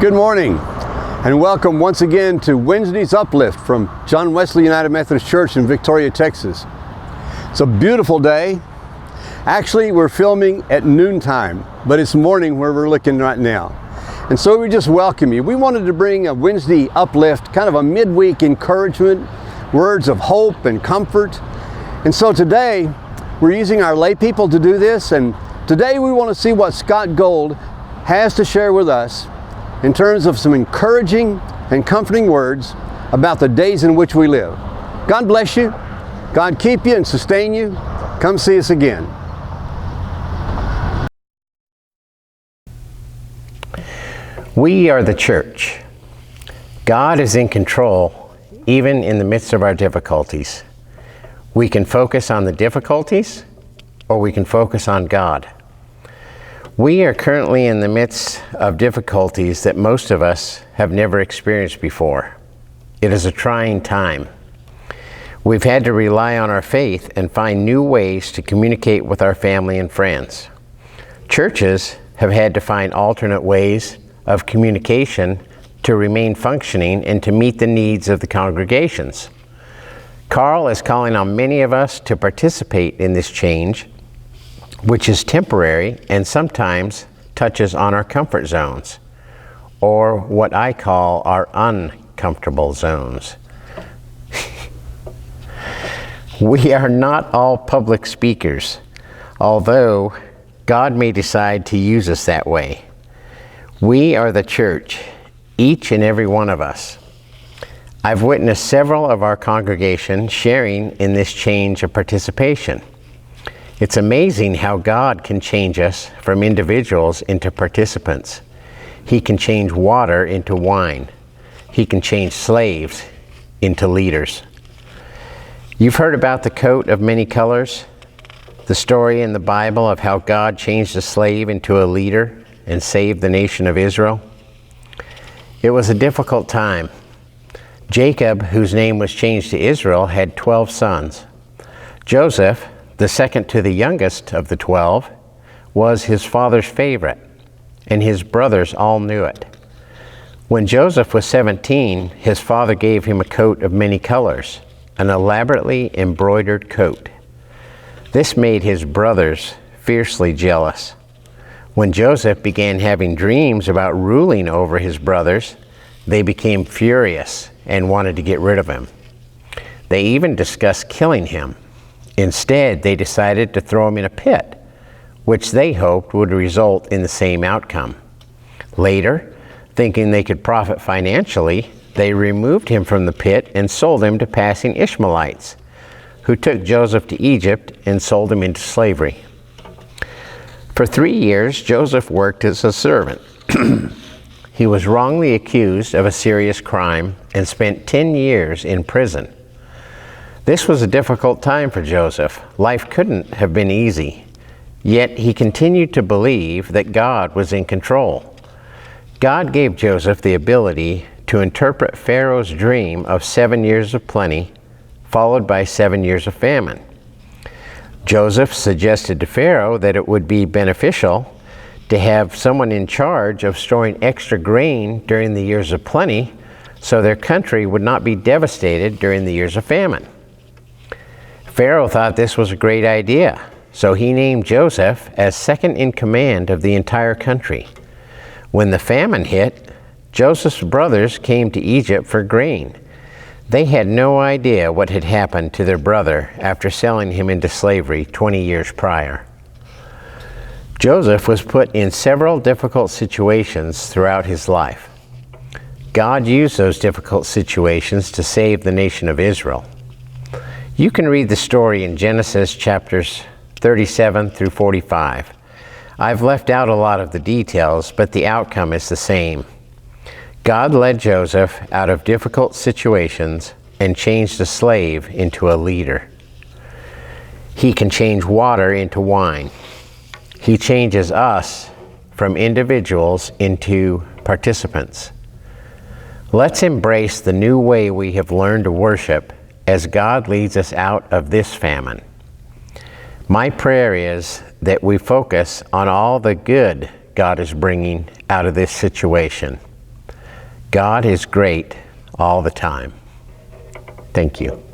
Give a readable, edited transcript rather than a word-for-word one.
Good morning, and welcome once again to Wednesday's Uplift from John Wesley United Methodist Church in Victoria, Texas. It's a beautiful day. Actually, we're filming at noontime, but it's morning where we're looking right now. And so we just welcome you. We wanted to bring a Wednesday Uplift, kind of a midweek encouragement, words of hope and comfort. And so today, we're using our lay people to do this, and today we want to see what Scott Gold has to share with us in terms of some encouraging and comforting words about the days in which we live. God bless you. God keep you and sustain you. Come see us again. We are the church. God is in control, even in the midst of our difficulties. We can focus on the difficulties, or we can focus on God. We are currently in the midst of difficulties that most of us have never experienced before. It is a trying time. We've had to rely on our faith and find new ways to communicate with our family and friends. Churches have had to find alternate ways of communication to remain functioning and to meet the needs of the congregations. Carl is calling on many of us to participate in this change, which is temporary and sometimes touches on our comfort zones, or what I call our uncomfortable zones. We are not all public speakers, although God may decide to use us that way. We are the church, each and every one of us. I've witnessed several of our congregation sharing in this change of participation. It's amazing how God can change us from individuals into participants. He can change water into wine. He can change slaves into leaders. You've heard about the coat of many colors, the story in the Bible of how God changed a slave into a leader and saved the nation of Israel. It was a difficult time. Jacob, whose name was changed to Israel, had 12 sons. Joseph, the second to the youngest of the 12, was his father's favorite, and his brothers all knew it. When Joseph was 17, his father gave him a coat of many colors, an elaborately embroidered coat. This made his brothers fiercely jealous. When Joseph began having dreams about ruling over his brothers, they became furious and wanted to get rid of him. They even discussed killing him. Instead, they decided to throw him in a pit, which they hoped would result in the same outcome. Later, thinking they could profit financially, they removed him from the pit and sold him to passing Ishmaelites, who took Joseph to Egypt and sold him into slavery. For 3 years, Joseph worked as a servant. He was wrongly accused of a serious crime and spent 10 years in prison. This was a difficult time for Joseph. Life couldn't have been easy. Yet he continued to believe that God was in control. God gave Joseph the ability to interpret Pharaoh's dream of 7 years of plenty, followed by 7 years of famine. Joseph suggested to Pharaoh that it would be beneficial to have someone in charge of storing extra grain during the years of plenty, so their country would not be devastated during the years of famine. Pharaoh thought this was a great idea, so he named Joseph as second in command of the entire country. When the famine hit, Joseph's brothers came to Egypt for grain. They had no idea what had happened to their brother after selling him into slavery 20 years prior. Joseph was put in several difficult situations throughout his life. God used those difficult situations to save the nation of Israel. You can read the story in Genesis chapters 37 through 45. I've left out a lot of the details, but the outcome is the same. God led Joseph out of difficult situations and changed a slave into a leader. He can change water into wine. He changes us from individuals into participants. Let's embrace the new way we have learned to worship as God leads us out of this famine. My prayer is that we focus on all the good God is bringing out of this situation. God is great all the time. Thank you.